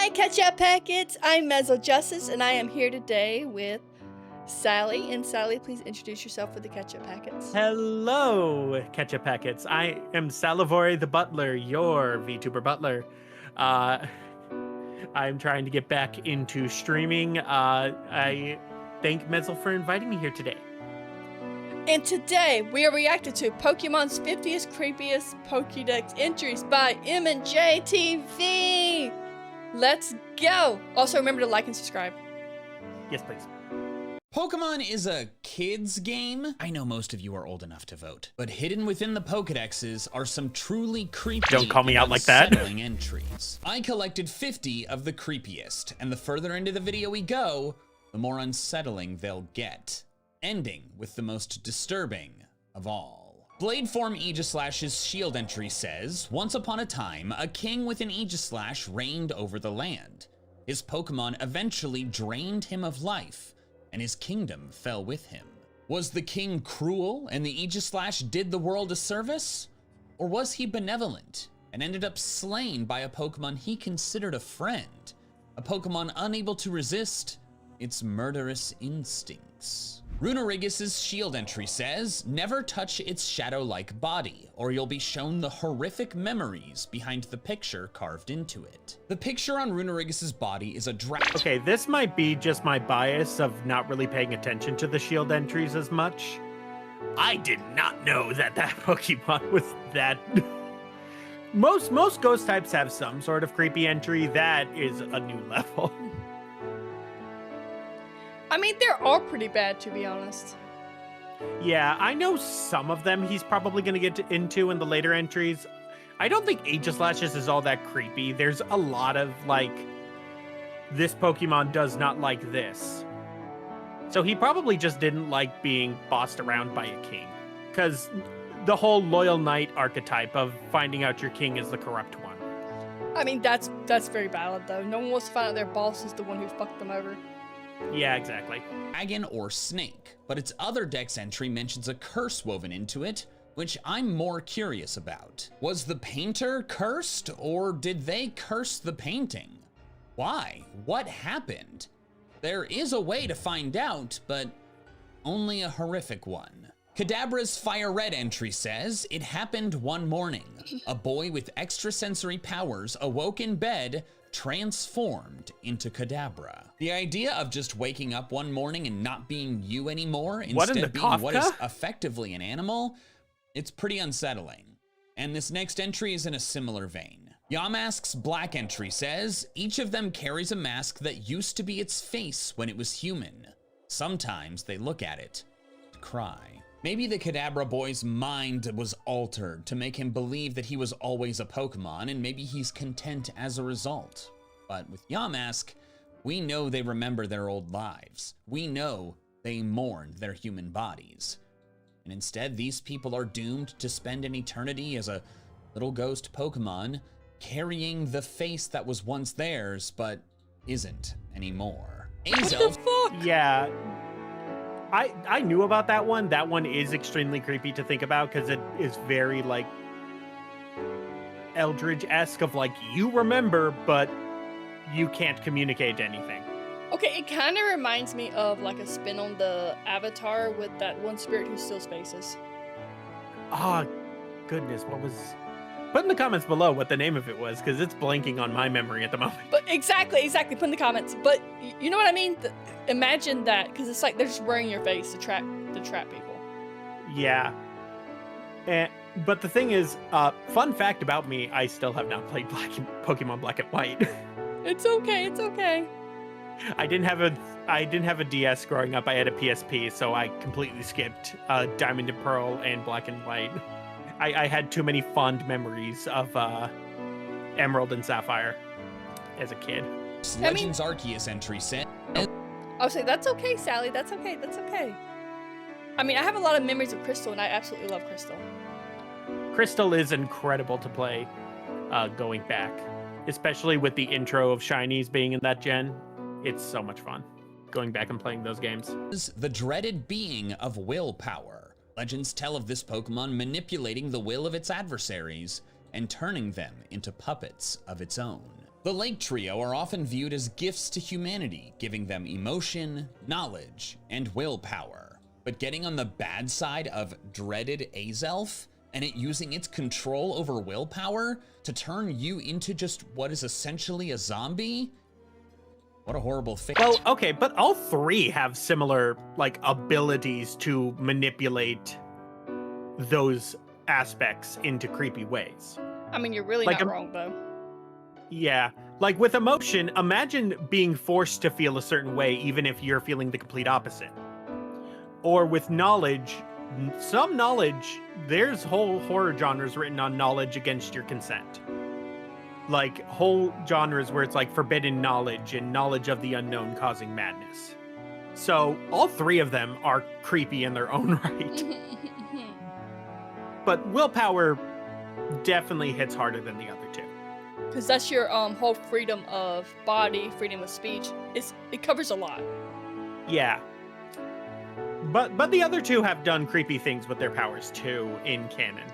Hi, Catch Up Packets. I'm MandJTV, and I am here today with Sally. And Sally, please introduce yourself for the Catch Up Packets. Hello, Ketchup Packets. I am Salivore the Butler, your VTuber butler. I'm trying to get back into streaming. I thank Mezel for inviting me here today. And today, we are reacting to Pokemon's 50th Creepiest Pokedex entries by MandJTV. Let's go. Also, remember to like and subscribe. Yes, please. Pokemon is a kid's game. I know most of you are old enough to vote, but hidden within the Pokedexes are some truly creepy Don't call me out like that. unsettling entries. I collected 50 of the creepiest, and the further into the video we go, the more unsettling they'll get, ending with the most disturbing of all. Bladeform Aegislash's shield entry says, once upon a time, a king with an Aegislash reigned over the land. His Pokemon eventually drained him of life, and his kingdom fell with him. Was the king cruel and the Aegislash did the world a service? Or was he benevolent and ended up slain by a Pokemon he considered a friend? A Pokemon unable to resist its murderous instincts. Runerigus' shield entry says, never touch its shadow-like body, or you'll be shown the horrific memories behind the picture carved into it. The picture on Runerigus' body is a dragon. Okay, this might be just my bias of not really paying attention to the shield entries as much. I did not know that Pokemon was that... Most ghost types have some sort of creepy entry. That is a new level. I mean, they're all pretty bad, to be honest. Yeah, I know some of them he's probably going to get into in the later entries. I don't think Aegislashes is all that creepy. There's a lot of, like, this Pokemon does not like this. So he probably just didn't like being bossed around by a king. Because the whole loyal knight archetype of finding out your king is the corrupt one. I mean, that's very valid, though. No one wants to find out their boss is the one who fucked them over. Yeah, exactly. Dragon or snake, but its other dex entry mentions a curse woven into it, which I'm more curious about. Was the painter cursed, or did they curse the painting? Why? What happened? There is a way to find out, but only a horrific one. Kadabra's Fire Red entry says, it happened one morning. A boy with extrasensory powers awoke in bed, transformed into Kadabra. The idea of just waking up one morning and not being you anymore, instead being what is effectively an animal, it's pretty unsettling. And this next entry is in a similar vein. Yamask's Black entry says, each of them carries a mask that used to be its face when it was human. Sometimes they look at it and cry. Maybe the Kadabra boy's mind was altered to make him believe that he was always a Pokemon, and maybe he's content as a result. But with Yamask, we know they remember their old lives. We know they mourned their human bodies. And instead, these people are doomed to spend an eternity as a little ghost Pokemon, carrying the face that was once theirs, but isn't anymore. What the fuck? Yeah. I knew about that one. That one is extremely creepy to think about because it is very, like, Eldridge-esque of, like, you remember, but you can't communicate anything. Okay, it kind of reminds me of, like, a spin on the Avatar with that one spirit who steals faces. Ah, goodness, what was... Put in the comments below what the name of it was, because it's blanking on my memory at the moment. But exactly, put in the comments. But you know what I mean? Imagine that, because it's like they're just wearing your face to trap people. Yeah. But the thing is, fun fact about me, I still have not played Pokemon Black and White. It's okay, it's okay. I didn't have a DS growing up. I had a PSP, so I completely skipped Diamond and Pearl and Black and White. I had too many fond memories of Emerald and Sapphire as a kid. Legends Arceus entry said, I'll say, that's okay, Sally, that's okay, that's okay. I mean, I have a lot of memories of Crystal, and I absolutely love Crystal. Crystal is incredible to play going back, especially with the intro of Shinies being in that gen. It's so much fun going back and playing those games. The dreaded being of willpower. Legends tell of this Pokemon manipulating the will of its adversaries and turning them into puppets of its own. The Lake Trio are often viewed as gifts to humanity, giving them emotion, knowledge, and willpower. But getting on the bad side of dreaded Azelf and it using its control over willpower to turn you into just what is essentially a zombie? What a horrible fate. Well, okay, but all three have similar, like, abilities to manipulate those aspects into creepy ways. I mean, you're really Like, not wrong, though. Yeah, like with emotion, imagine being forced to feel a certain way even if you're feeling the complete opposite. Or with knowledge, some knowledge, there's whole horror genres written on knowledge against your consent. Like whole genres where it's like forbidden knowledge and knowledge of the unknown causing madness. So all three of them are creepy in their own right. But willpower definitely hits harder than the other two. Because that's your whole freedom of body, freedom of speech. It covers a lot. Yeah. But the other two have done creepy things with their powers too in canon.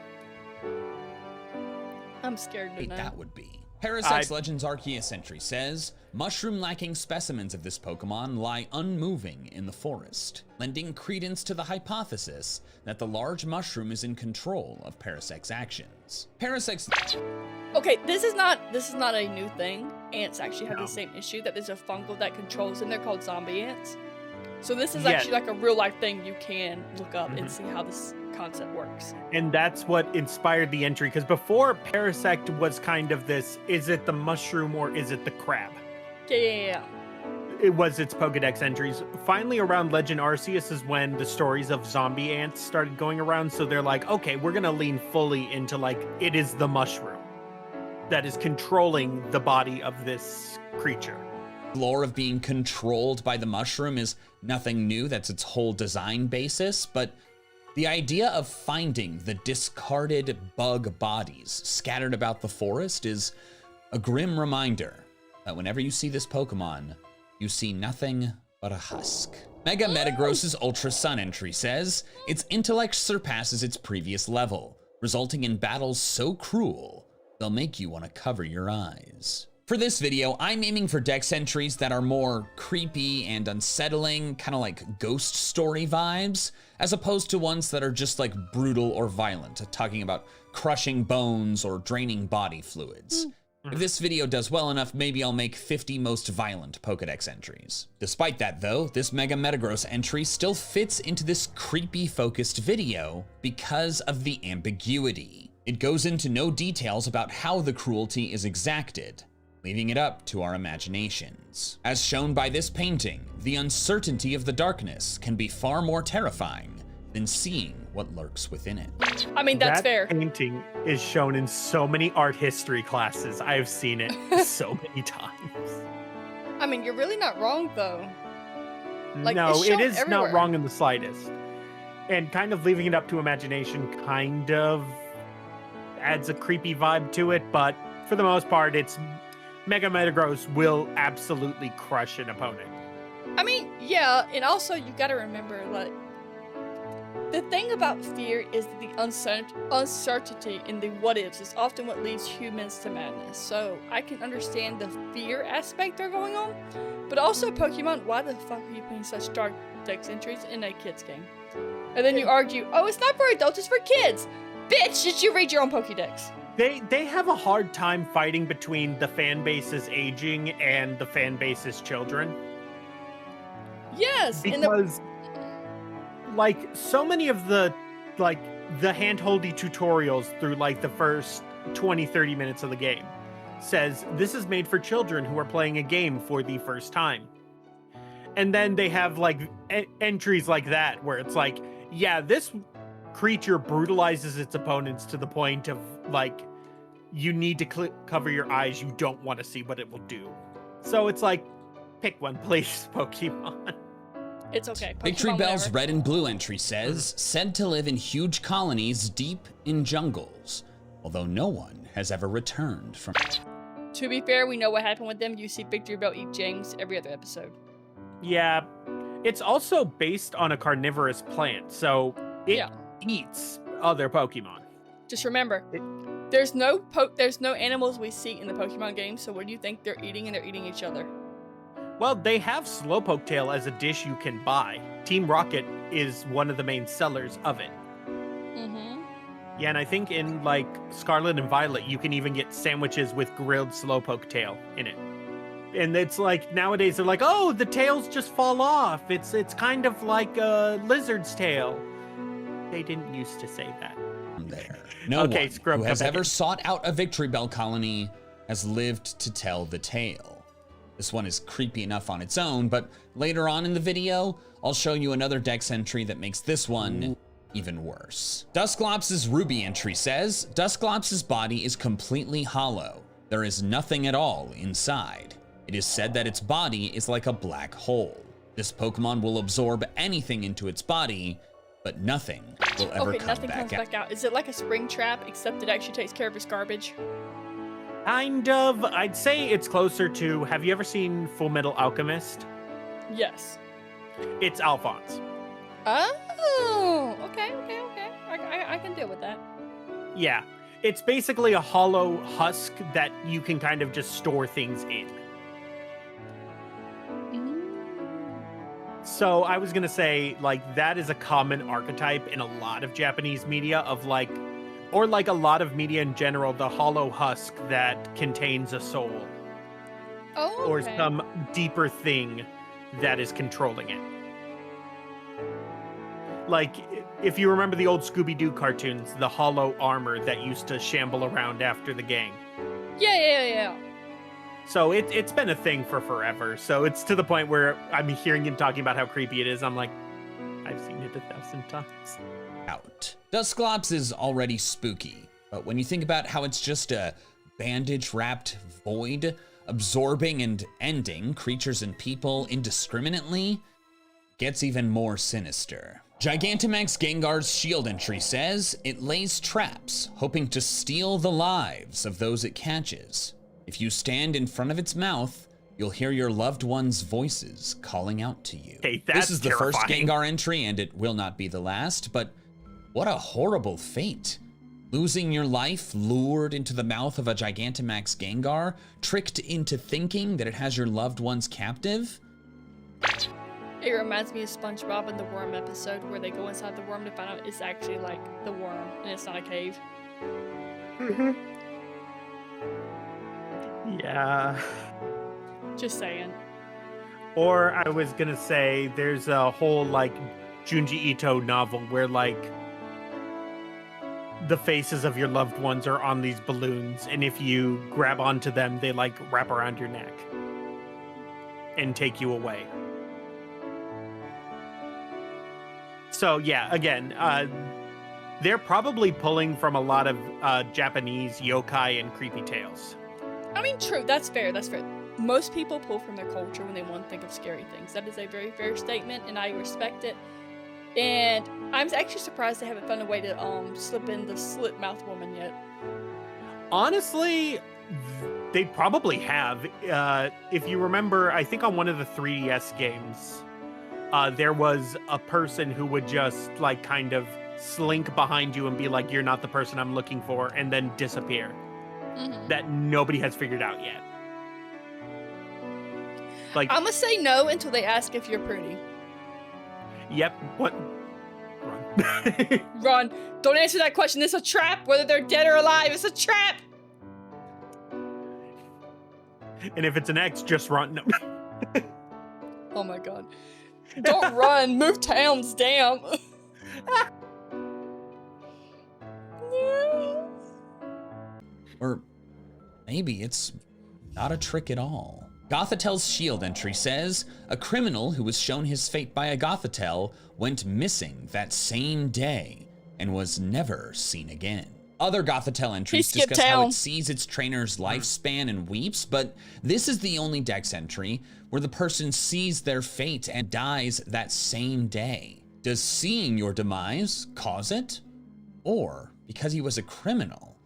I'm scared to know. That would be. Parasec's Legends Arceus entry says, mushroom-lacking specimens of this Pokemon lie unmoving in the forest, lending credence to the hypothesis that the large mushroom is in control of Parasec's actions. Parasec's... Okay, this is not a new thing. Ants actually have the same issue, that there's a fungal that controls them. They're called zombie ants. So this is actually like a real life thing you can look up and see how this concept works. And that's what inspired the entry, because before Parasect was kind of this, is it the mushroom or is it the crab? Yeah. It was its Pokedex entries. Finally around Legend Arceus is when the stories of zombie ants started going around, so they're like, okay, we're gonna lean fully into like, it is the mushroom that is controlling the body of this creature. Lore of being controlled by the mushroom is nothing new, that's its whole design basis, but the idea of finding the discarded bug bodies scattered about the forest is a grim reminder that whenever you see this Pokemon, you see nothing but a husk. Mega Metagross's Ultra Sun entry says, its intellect surpasses its previous level, resulting in battles so cruel, they'll make you want to cover your eyes. For this video, I'm aiming for dex entries that are more creepy and unsettling, kind of like ghost story vibes, as opposed to ones that are just like brutal or violent, talking about crushing bones or draining body fluids. If this video does well enough, maybe I'll make 50 most violent Pokedex entries. Despite that though, this Mega Metagross entry still fits into this creepy focused video because of the ambiguity. It goes into no details about how the cruelty is exacted, leaving it up to our imaginations. As shown by this painting, the uncertainty of the darkness can be far more terrifying than seeing what lurks within it. I mean, that's fair. That painting is shown in so many art history classes. I've seen it so many times. I mean, you're really not wrong, though. Like, no, it's it shown is everywhere. not wrong in the slightest. And kind of leaving it up to imagination kind of adds a creepy vibe to it, but for the most part, it's Mega Metagross will absolutely crush an opponent. I mean, yeah, and also you gotta remember, like, the thing about fear is that the uncertainty in the what-ifs is often what leads humans to madness. So I can understand the fear aspect they're going on, but also Pokemon, why the fuck are you putting such dark dex entries in a kid's game? And then you argue, oh, it's not for adults, it's for kids. Bitch, did you read your own Pokédex? They have a hard time fighting between the fan base's aging and the fan base's children. Yes, Because like so many of the hand-holdy tutorials through like the first 20-30 minutes of the game says this is made for children who are playing a game for the first time. And then they have like entries like that where it's like, yeah, this creature brutalizes its opponents to the point of like you need to cover your eyes, you don't want to see what it will do. So it's like, pick one please, Pokemon. it's okay. Victory Pokemon, Bell's whatever. Red and Blue entry says, said to live in huge colonies deep in jungles, although no one has ever returned from it. To be fair, we know what happened with them. You see Victory Bell eat James every other episode. Yeah, it's also based on a carnivorous plant, so it eats other Pokemon. Just remember, There's no animals we see in the Pokemon game, so what do you think they're eating? And they're eating each other. Well, they have Slowpoke Tail as a dish you can buy. Team Rocket is one of the main sellers of it. Mm-hmm. Yeah, and I think in like Scarlet and Violet, you can even get sandwiches with grilled Slowpoke Tail in it. And it's like nowadays they're like, oh, the tails just fall off. It's kind of like a lizard's tail. They didn't used to say that. There. No Okay, one Scrub, who has come back ever in. sought out a Victory Bell colony has lived to tell the tale. This one is creepy enough on its own, but later on in the video, I'll show you another Dex entry that makes this one even worse. Dusclops' Ruby entry says, Dusclops' body is completely hollow. There is nothing at all inside. It is said that its body is like a black hole. This Pokemon will absorb anything into its body, but nothing will ever come nothing back comes out. back out. Is it like a spring trap, except it actually takes care of its garbage? Kind of. I'd say it's closer to, have you ever seen Full Metal Alchemist? Yes. It's Alphonse. Oh, okay. I can deal with that. Yeah. It's basically a hollow husk that you can kind of just store things in. So I was gonna say, like, that is a common archetype in a lot of Japanese media of like, or like a lot of media in general, the hollow husk that contains a soul Oh, or okay. some deeper thing that is controlling it. Like, if you remember the old Scooby-Doo cartoons, the hollow armor that used to shamble around after the gang. Yeah. So it's been a thing for forever. So it's to the point where I'm hearing him talking about how creepy it is. I'm like, I've seen it 1,000 times. Out. Dusclops is already spooky, but when you think about how it's just a bandage-wrapped void, absorbing and ending creatures and people indiscriminately, it gets even more sinister. Gigantamax Gengar's shield entry says it lays traps, hoping to steal the lives of those it catches. If you stand in front of its mouth, you'll hear your loved ones' voices calling out to you. Hey, that's this is the first terrifying. Gengar entry, and it will not be the last, but what a horrible fate. Losing your life lured into the mouth of a Gigantamax Gengar, tricked into thinking that it has your loved ones captive? It reminds me of SpongeBob and the worm episode where they go inside the worm to find out it's actually like the worm and it's not a cave. Yeah. Just saying. Or I was gonna say, there's a whole like Junji Ito novel where like the faces of your loved ones are on these balloons, and if you grab onto them, they like wrap around your neck and take you away. So yeah, again, they're probably pulling from a lot of Japanese yokai and creepy tales. I mean, true. That's fair. Most people pull from their culture when they want to think of scary things. That is a very fair statement, and I respect it. And I'm actually surprised they haven't found a way to slip in the slit mouth woman yet. Honestly, they probably have. If you remember, I think on one of the 3DS games, there was a person who would just like kind of slink behind you and be like, "You're not the person I'm looking for," and then disappear. Mm-hmm. That nobody has figured out yet. Like, I'm gonna say no until they ask if you're pretty. yep, what? Run. Run! Don't answer that question. It's a trap. Whether they're dead or alive, it's a trap. And if it's an X, just run. No. Oh my god! Don't run. Move towns. Damn. Or maybe it's not a trick at all. Gothitel's shield entry says, a criminal who was shown his fate by a Gothitelle went missing that same day and was never seen again. Other Gothitelle entries skipped discuss how town. it sees its trainer's lifespan and weeps, but this is the only Dex entry where the person sees their fate and dies that same day. Does seeing your demise cause it? Or, because he was a criminal,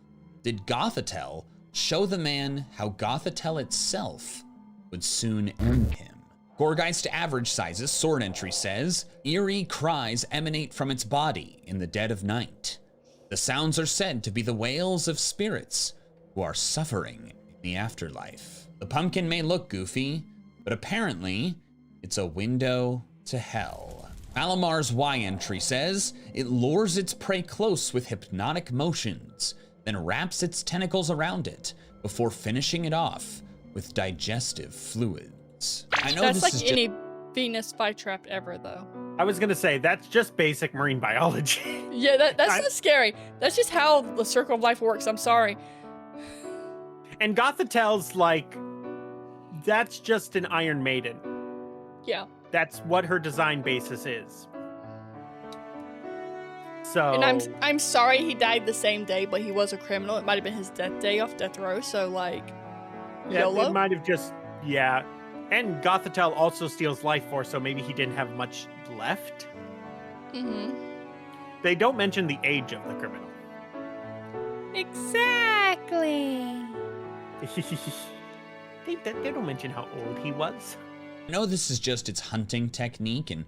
did Gothitelle show the man how Gothitelle itself would soon end him? Gorgeist Average Sizes sword entry says, eerie cries emanate from its body in the dead of night. The sounds are said to be the wails of spirits who are suffering in the afterlife. The pumpkin may look goofy, but apparently it's a window to hell. Malamar's Y entry says it lures its prey close with hypnotic motions, then wraps its tentacles around it before finishing it off with digestive fluids. I know That's this like is any Venus flytrap ever, though. I was gonna say, that's just basic marine biology. Yeah, that's not scary. That's just how the circle of life works. I'm sorry. And Gothitel's like, that's just an Iron Maiden. Yeah. That's what her design basis is. So. And I'm sorry he died the same day, but he was a criminal. It might have been his death day off death row. So like, Yeah, YOLO. it might have just, yeah. And Gothitelle also steals life force, so maybe he didn't have much left. Mm-hmm. They don't mention the age of the criminal. Exactly. They don't mention how old he was. I know this is just its hunting technique and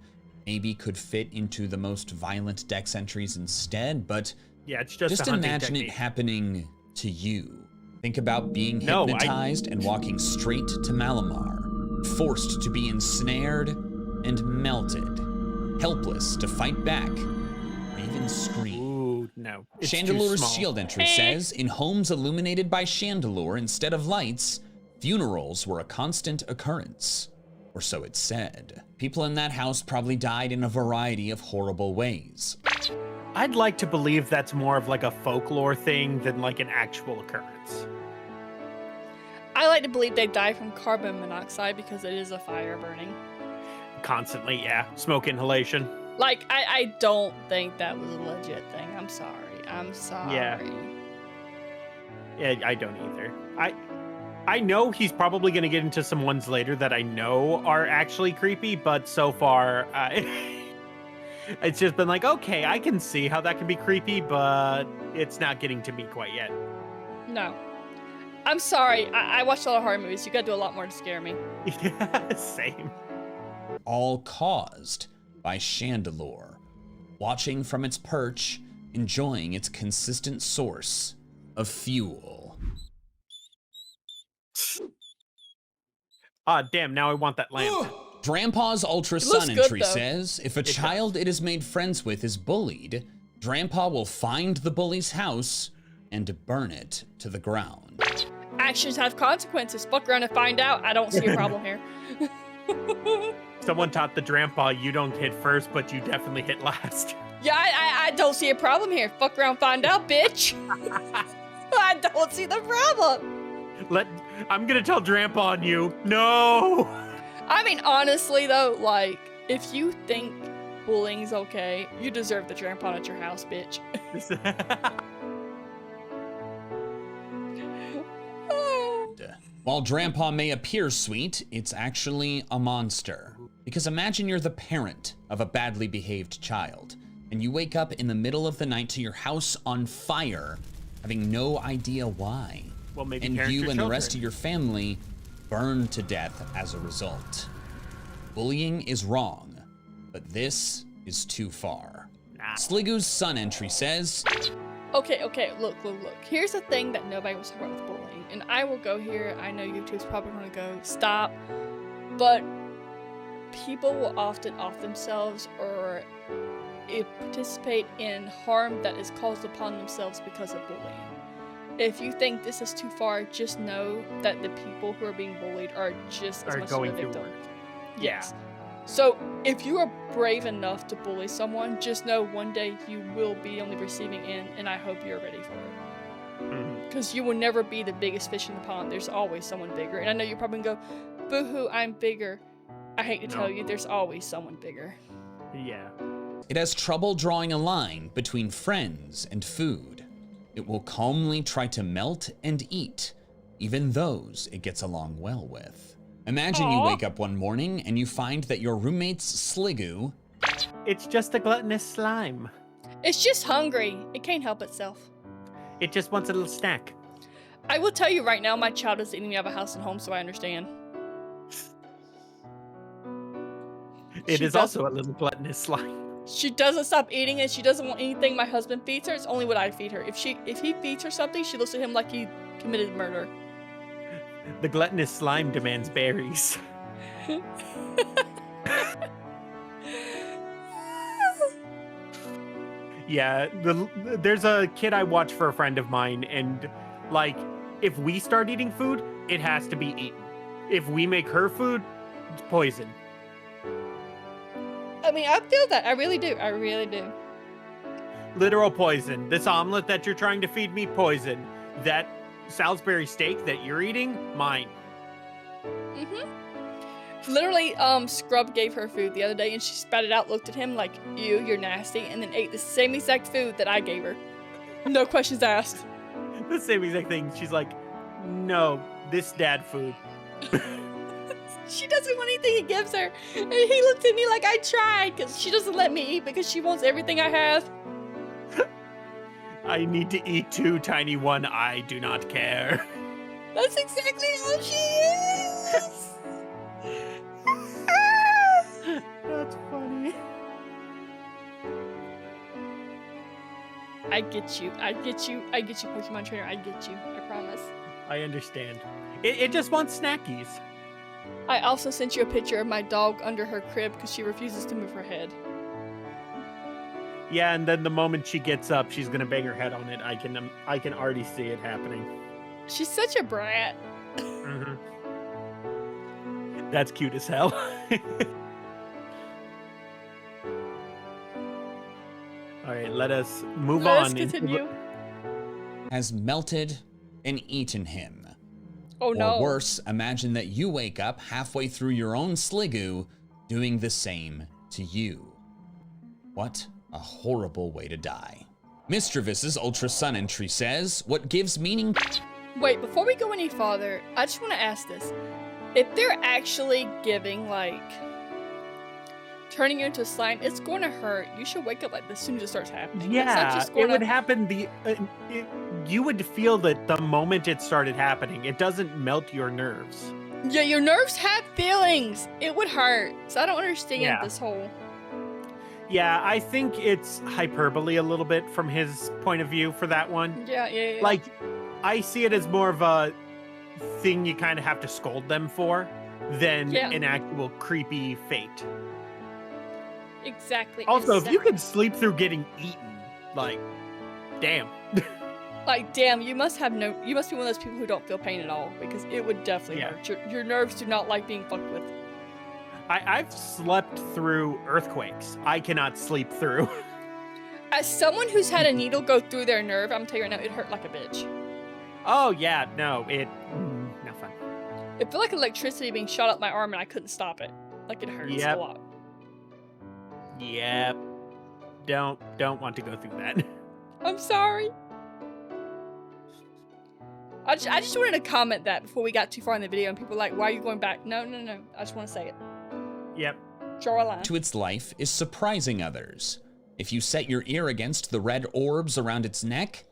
maybe could fit into the most violent dex entries instead, but Yeah, it's just a hunting imagine technique. it happening to you. Think about being No, hypnotized and walking straight to Malamar, forced to be ensnared and melted, helpless to fight back or even scream. Ooh, no. It's too Chandelure's small. shield entry says, in homes illuminated by Chandelure instead of lights, funerals were a constant occurrence. Or so it said. People in that house probably died in a variety of horrible ways. I'd like to believe that's more of like a folklore thing than like an actual occurrence. I like to believe they die from carbon monoxide because it is a fire burning. Constantly, yeah. Smoke inhalation. Like, I don't think that was a legit thing. I'm sorry. I'm sorry. Yeah, I don't either. I know he's probably going to get into some ones later that I know are actually creepy, but so far, it's just been like, okay, I can see how that can be creepy, but it's not getting to me quite yet. No. I'm sorry. I watched a lot of horror movies. You gotta do a lot more to scare me. Yeah, same. All caused by Chandelure, watching from its perch, enjoying its consistent source of fuel. Ah, damn, now I want that lamp. Dranpa's Ultra It looks Sun good, entry though. says, if a child it has made friends with is bullied, Dranpa will find the bully's house and burn it to the ground. Actions have consequences. Fuck around and find out. I don't see a problem here. Someone taught the Drampa you don't hit first, but you definitely hit last. Yeah, I don't see a problem here. Fuck around, find out, bitch. I don't see the problem. I'm gonna tell Drampa on you. No! I mean, honestly, though, like, if you think bullying's okay, you deserve the trampon at your house, bitch. While Drampa may appear sweet, it's actually a monster. Because imagine you're the parent of a badly behaved child, and you wake up in the middle of the night to your house on fire, having no idea why. Well, maybe And parent you your and the rest of children. your family burn to death as a result. Bullying is wrong, but this is too far. Nah. Sliggoo's Sun entry says, Okay, look. Here's the thing that nobody was talking about with bullying, and I will go here. I know YouTube's probably gonna go, stop, but people will often off themselves or participate in harm that is caused upon themselves because of bullying. If you think this is too far, just know that the people who are being bullied are just as Are much going of a through victim. worse. Yes. So if you are brave enough to bully someone, just know one day you will be on the receiving end, and I hope you're ready for it. Mhm. Because you will never be the biggest fish in the pond. There's always someone bigger. And I know you're probably going to go, boo-hoo, I'm bigger. I hate to No. tell you, there's always someone bigger. Yeah. it has trouble drawing a line between friends and food. It will calmly try to melt and eat, even those it gets along well with. Imagine you Aw. wake up one morning and you find that your roommate's Sliggoo It's just a gluttonous slime. It's just hungry. It can't help itself. It just wants a little snack. I will tell you right now, my child is eating me out of a house and home, so I understand. It She is does- also a little gluttonous slime. She doesn't stop eating and she doesn't want anything my husband feeds her. It's only what I feed her. If he feeds her something, she looks at him like he committed murder. The gluttonous slime demands berries. Yeah, there's a kid I watch for a friend of mine, and like, if we start eating food, it has to be eaten. If we make her food, it's poison. I mean, I feel that. I really do. I really do. Literal poison. This omelet that you're trying to feed me, poison. That Salisbury steak that you're eating, mine. Literally, Scrub gave her food the other day and she spat it out, looked at him like, ew, you're nasty, and then ate the same exact food that I gave her. No questions asked. The same exact thing. She's like, no, this dad food. She doesn't want anything he gives her. And he looked at me like I tried, because she doesn't let me eat because she wants everything I have. I need to eat too, tiny one. I do not care. That's exactly how she is. That's funny. I get you. I get you. I get you, Pokemon trainer. I get you. I promise. I understand. It just wants snackies. I also sent you a picture of my dog under her crib because she refuses to move her head. Yeah, and then the moment she gets up, she's gonna bang her head on it. I can already see it happening. She's such a brat. Mm-hmm. That's cute as hell. All right, let us move on. Let's continue. Has melted and eaten him. Oh no. Or worse, imagine that you wake up halfway through your own Sliggoo doing the same to you. What a horrible way to die. Mischievous' Ultra Sun entry says, what gives meaning... Wait, before we go any farther, I just want to ask this. If they're actually giving, like, turning you into a slime, it's going to hurt. You should wake up, like, as soon as it starts happening. Yeah, it would happen you would feel it the moment it started happening. It doesn't melt your nerves. Yeah, your nerves have feelings. It would hurt. So I don't understand this whole... Yeah, I think it's hyperbole a little bit from his point of view for that one. Yeah. Like, I see it as more of a thing you kind of have to scold them for than an actual creepy fate. Exactly. Also, if you can sleep through getting eaten, like, damn. Like, damn, you must be one of those people who don't feel pain at all, because it would definitely hurt. Your nerves do not like being fucked with. I've slept through earthquakes. I cannot sleep through. As someone who's had a needle go through their nerve, I'm telling you right now, it hurt like a bitch. Oh, yeah, no, no fun. It felt like electricity being shot up my arm and I couldn't stop it. Like, it hurts a lot. Yep. Don't want to go through that. I'm sorry. I just wanted to comment that before we got too far in the video and people were like, why are you going back? No. I just want to say it. Yep. Draw a line. To its life is surprising others. If you set your ear against the red orbs around its neck,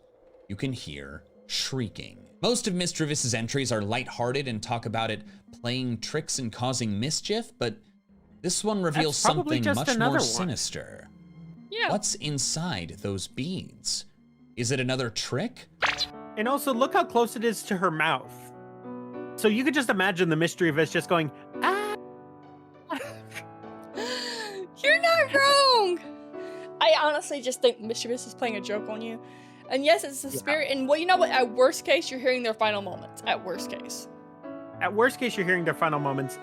you can hear shrieking. Most of Mischievous' entries are lighthearted and talk about it playing tricks and causing mischief, but this one reveals something much more sinister. Yeah. What's inside those beads? Is it another trick? And also, look how close it is to her mouth. So you could just imagine the Mischievous just going, ah. You're not wrong. I honestly just think Mischievous is playing a joke on you. And yes, it's the spirit. And well, you know what? At worst case, you're hearing their final moments. At worst case. At worst case, you're hearing their final moments.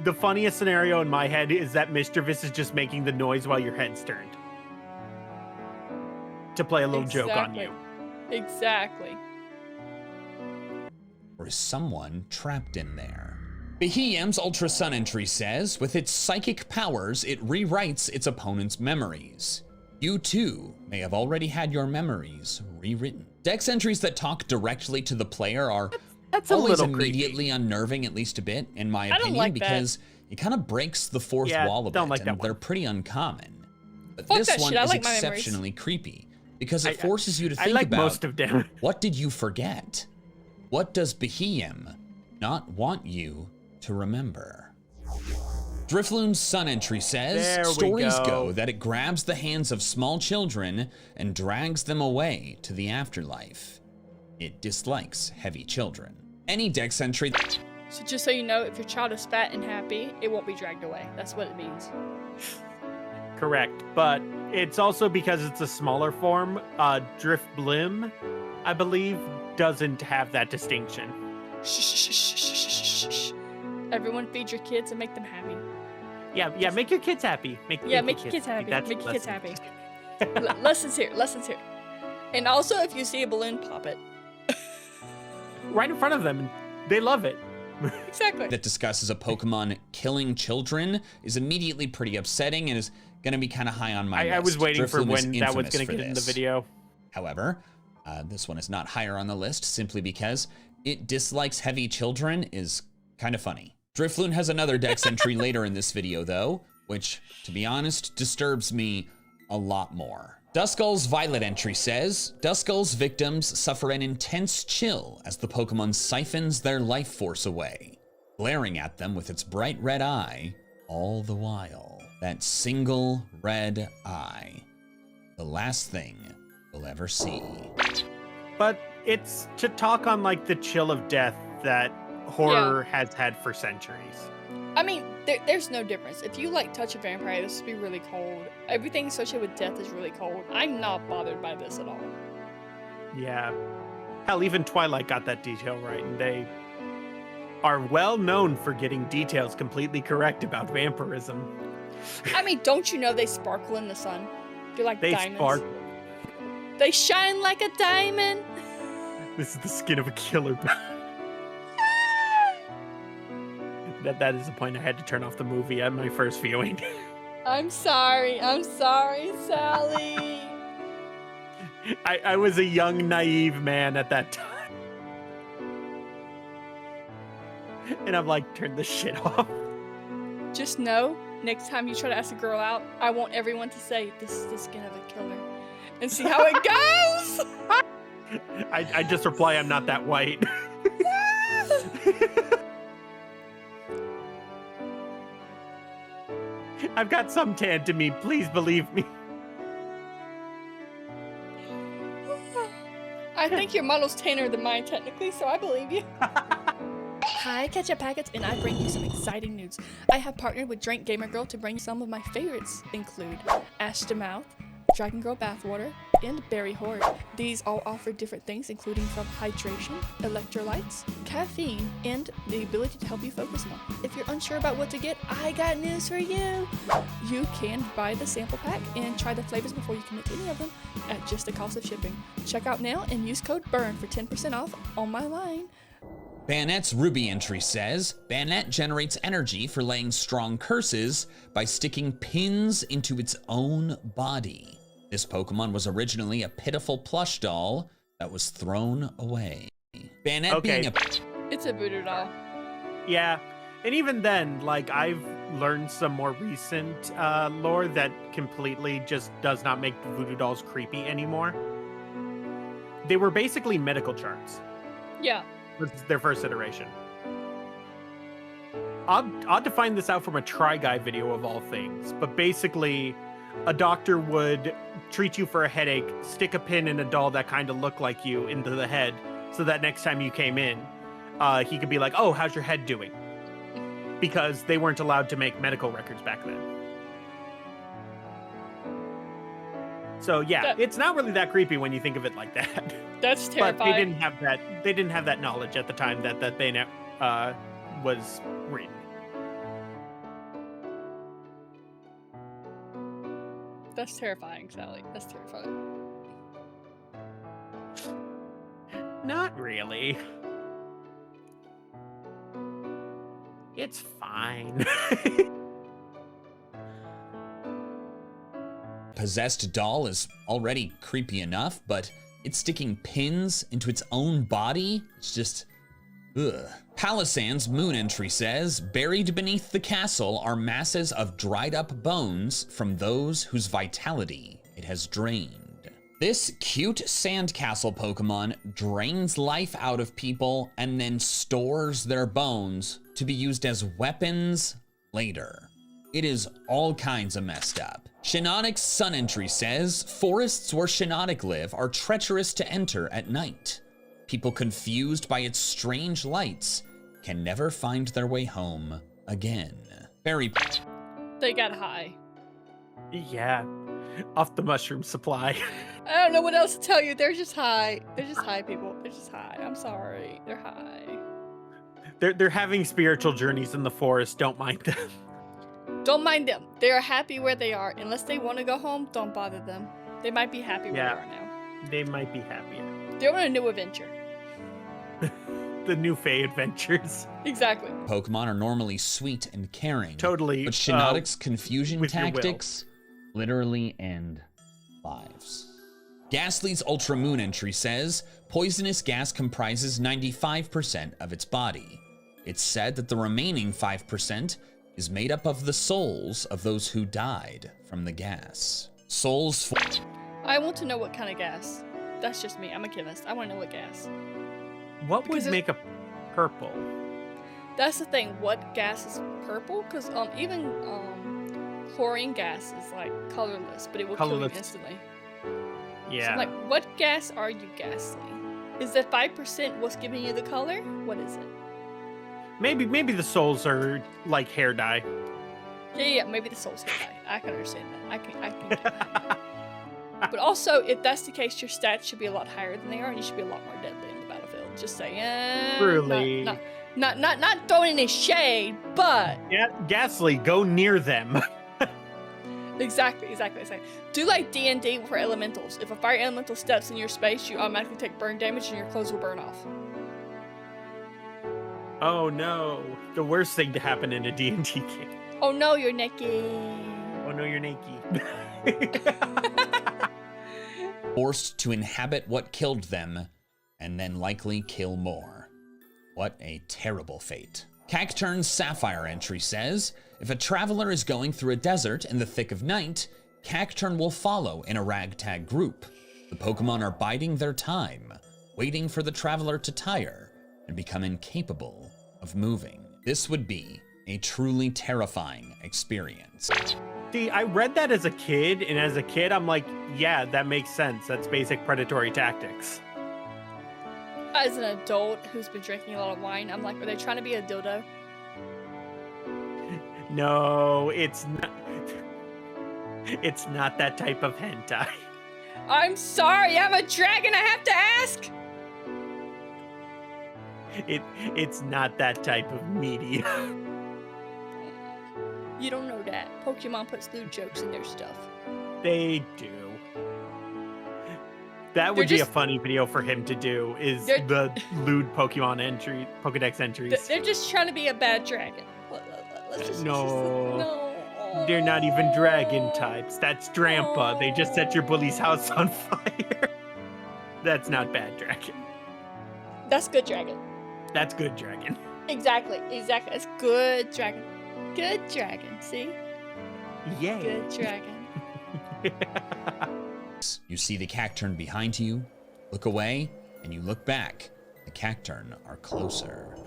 The funniest scenario in my head is that Mischievous is just making the noise while your head's turned. To play a little joke on you. Exactly. Or is someone trapped in there? Behemoth's Ultra Sun entry says, with its psychic powers, it rewrites its opponent's memories. You too may have already had your memories rewritten. Dex entries that talk directly to the player are always immediately unnerving, at least a bit, in my opinion, because it kind of breaks the fourth wall a bit, and they're pretty uncommon. But this one is exceptionally creepy, because it forces you to think about most of them. What did you forget? What does Behemoth not want you to remember? Drifloon's Sun entry says, There we stories go. go that it grabs the hands of small children and drags them away to the afterlife. It dislikes heavy children. Any Dex entry. So just so you know, if your child is fat and happy, it won't be dragged away. That's what it means. Correct, but it's also because it's a smaller form. Drifblim, I believe, doesn't have that distinction. Shh, shh, shh, shh, shh, shh. Everyone feed your kids and make them happy. Yeah, make your kids happy. Make Make your kids happy. That's Make your kids lessons. happy. Lessons here. Lessons here. And also, if you see a balloon, pop it. Right in front of them, they love it. Exactly. That discusses a Pokemon killing children is immediately pretty upsetting and is gonna be kind of high on my list. I was waiting for Drifloon is when that was infamous going for to get in the this. video. However, this one is not higher on the list simply because it dislikes heavy children is kind of funny. Drifloon has another Dex entry later in this video though, which, to be honest, disturbs me a lot more. Duskull's Violet entry says, Duskull's victims suffer an intense chill as the Pokemon siphons their life force away, glaring at them with its bright red eye all the while. That single red eye. The last thing we'll ever see. But it's to talk on like the chill of death that horror has had for centuries. I mean, there's no difference. If you like touch a vampire, this would be really cold. Everything associated with death is really cold. I'm not bothered by this at all. Yeah. Hell, even Twilight got that detail right, and they are well known for getting details completely correct about vampirism. I mean, don't you know they sparkle in the sun? They're like They diamonds. spark. They shine like a diamond. This is the skin of a killer. That is the point I had to turn off the movie at my first viewing. I'm sorry, Sally. I was a young, naive man at that time. And I'm like, turn this shit off. Just know, next time you try to ask a girl out, I want everyone to say, this is the skin of a killer. And see how it goes! I just reply, I'm not that white. I've got some tan to me, please believe me. I think your model's tanner than mine, technically, so I believe you. Hi, Ketchup Packets, and I bring you some exciting news. I have partnered with Drink Gamer Girl to bring you some of my favorites, include Ash to Mouth, Dragon Girl Bathwater, and Berry Horde. These all offer different things, including from hydration, electrolytes, caffeine, and the ability to help you focus more. If you're unsure about what to get, I got news for you. You can buy the sample pack and try the flavors before you commit to any of them at just the cost of shipping. Check out now and use code BURN for 10% off on my line. Banette's Ruby entry says, Banet generates energy for laying strong curses by sticking pins into its own body. This Pokemon was originally a pitiful plush doll that was thrown away. Banet being a... It's a voodoo doll. Yeah, and even then, like, I've learned some more recent lore that completely just does not make the voodoo dolls creepy anymore. They were basically medical charts. Yeah. This is their first iteration. Odd to find this out from a Try Guy video of all things, but basically, a doctor would treat you for a headache, stick a pin in a doll that kind of looked like you into the head, so that next time you came in, he could be like, oh, how's your head doing? Because they weren't allowed to make medical records back then. So yeah, it's not really that creepy when you think of it like that. That's terrifying. But they didn't have that. They didn't have that knowledge at the time that Bayonet was written. That's terrifying, Sally. That's terrifying. Not really. It's fine. Possessed doll is already creepy enough, but it's sticking pins into its own body? It's just, ugh. Palisand's Moon entry says, buried beneath the castle are masses of dried up bones from those whose vitality it has drained. This cute sandcastle Pokemon drains life out of people and then stores their bones to be used as weapons later. It is all kinds of messed up. Shinonic's Sun entry says, forests where Shinotic live are treacherous to enter at night. People confused by its strange lights can never find their way home again. Very. They got high. Yeah, off the mushroom supply. I don't know what else to tell you. They're just high. They're just high, people. They're just high. I'm sorry. They're high. They're having spiritual journeys in the forest. Don't mind them. Don't mind them. They're happy where they are. Unless they want to go home, don't bother them. They might be happy where they are now. They might be happier. They're on a new adventure. The new Fae adventures. Exactly. Pokemon are normally sweet and caring. Totally. But Shinotic's confusion with your will. tactics literally end lives. Ghastly's Ultra Moon entry says, poisonous gas comprises 95% of its body. It's said that the remaining 5% is made up of the souls of those who died from the gas. Souls. I want to know what kind of gas. That's just me. I'm a chemist. I want to know what gas. What would make a purple? That's the thing. What gas is purple? Because even chlorine gas is like colorless, but it will kill you instantly. Yeah. So I'm like, what gas are you, Ghastly? Is the 5% what's giving you the color? What is it? Maybe the souls are like hair dye. Yeah, maybe the soul's hair dye. I can understand that. I can get that. But also, if that's the case, your stats should be a lot higher than they are, and you should be a lot more deadly in the battlefield. Just saying. Truly. Not throwing any shade, but Yeah, Ghastly, go near them. exactly. Do like D&D for elementals. If a fire elemental steps in your space, you automatically take burn damage, and your clothes will burn off. Oh no, the worst thing to happen in a D&D game. Oh no, you're naked. Oh no, you're naked. Forced to inhabit what killed them, and then likely kill more. What a terrible fate. Cacturn's Sapphire entry says, if a traveler is going through a desert in the thick of night, Cacturn will follow in a ragtag group. The Pokemon are biding their time, waiting for the traveler to tire and become incapable of moving. This would be a truly terrifying experience. See, I read that as a kid, and as a kid, I'm like, yeah, that makes sense. That's basic predatory tactics. As an adult who's been drinking a lot of wine, I'm like, are they trying to be a dildo? No, it's not. It's not that type of hentai. I'm sorry, I'm a dragon, I have to ask! It's not that type of media. You don't know that. Pokemon puts lewd jokes in their stuff. They do. That would be a funny video for him to do, is the lewd Pokedex entries. They're just trying to be a bad dragon. No. They're not even dragon types. That's Drampa. They just set your bully's house on fire. That's not bad dragon. That's good dragon. That's good dragon. Exactly. That's good dragon. Good dragon, see? Yay. Good dragon. You see the Cacturn behind you, look away, and you look back. The Cacturn are closer.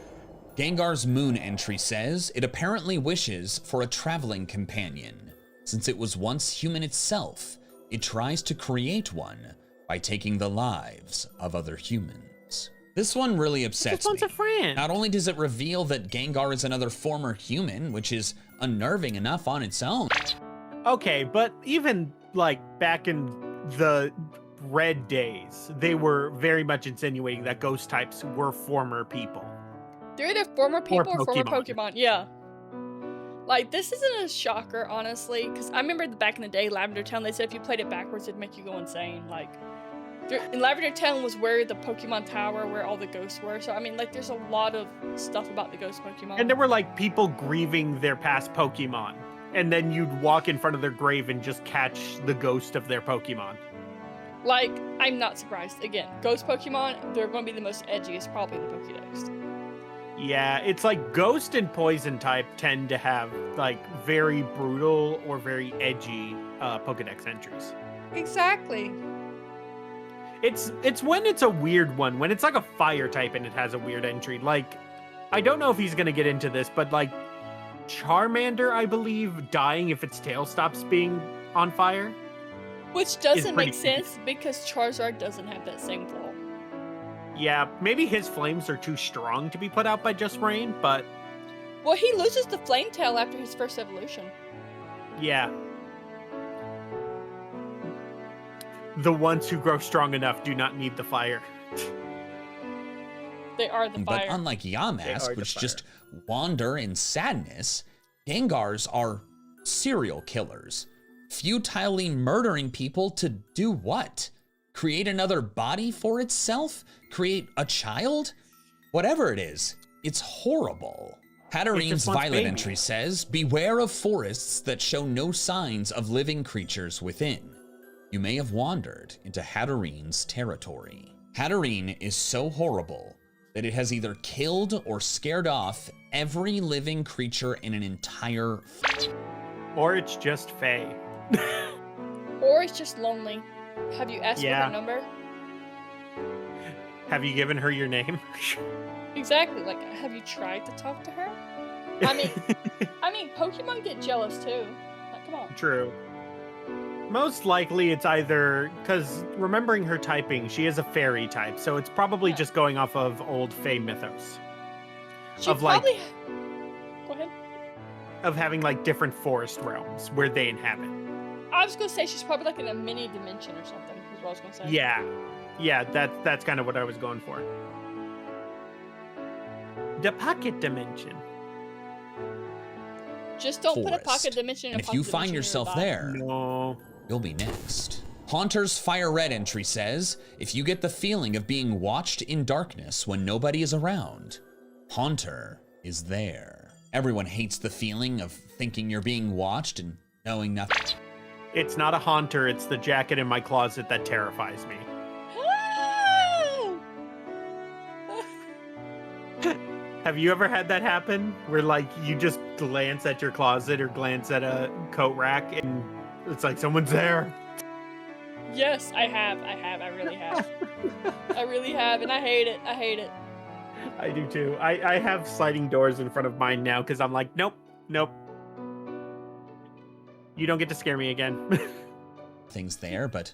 Gengar's Moon entry says it apparently wishes for a traveling companion. Since it was once human itself, it tries to create one by taking the lives of other humans. This one really upsets me. Just wants a friend. Not only does it reveal that Gengar is another former human, which is unnerving enough on its own. Okay, but even like back in the Red days, they were very much insinuating that ghost types were former people. They're either former people or former Pokemon. Pokemon, yeah. Like, this isn't a shocker, honestly, because I remember back in the day, Lavender Town, they said if you played it backwards, it'd make you go insane. Like, in Lavender Town was where the Pokemon Tower, where all the ghosts were. So, I mean, like, there's a lot of stuff about the ghost Pokemon. And there were, like, people grieving their past Pokemon. And then you'd walk in front of their grave and just catch the ghost of their Pokemon. Like, I'm not surprised. Again, ghost Pokemon, they're going to be the most edgiest, probably in the Pokédex. Yeah, it's like Ghost and Poison type tend to have, like, very brutal or very edgy Pokedex entries. Exactly. It's when it's a weird one, when it's like a fire type and it has a weird entry. Like, I don't know if he's going to get into this, but, like, Charmander, I believe, dying if its tail stops being on fire. Which doesn't pretty make sense because Charizard doesn't have that same flaw. Yeah, maybe his flames are too strong to be put out by just rain, but Well, he loses the flame tail after his first evolution. yeah. The ones who grow strong enough do not need the fire. They are the fire. But unlike They Yamask, are the which fire. just wander in sadness, Gengars are serial killers, futilely murdering people to do what? Create another body for itself? Create a child? Whatever it is, it's horrible. Hattereen's wants Violet baby. entry says, beware of forests that show no signs of living creatures within. You may have wandered into Hattereen's territory. Hattereen is so horrible that it has either killed or scared off every living creature in an entire... Or it's just Fae. Or it's just lonely. Have you asked for Yeah. her number? Have you given her your name? Exactly. Like, have you tried to talk to her? I mean, Pokemon get jealous too. Like, come on. True. Most likely it's either, because remembering her typing, she is a fairy type, so it's probably Yeah. just going off of old Fae mythos. She Of, like- probably. Go ahead. Of having like different forest realms where they inhabit. I was gonna say she's probably like in a mini dimension or something. Is what I was gonna say. Yeah. Yeah, that's kind of what I was going for. The pocket dimension. Just don't put a Forest. pocket dimension in And a if pocket you find dimension yourself nearby. there, No. you'll be next. Haunter's Fire Red entry says, if you get the feeling of being watched in darkness when nobody is around, Haunter is there. Everyone hates the feeling of thinking you're being watched and knowing nothing. It's not a haunter, it's the jacket in my closet that terrifies me. Have you ever had that happen? Where like you just glance at your closet or glance at a coat rack and it's like someone's there? Yes, I have. I really have. I really have, and I hate it. I hate it. I do too. I have sliding doors in front of mine now because I'm like, nope. You don't get to scare me again. Things there, but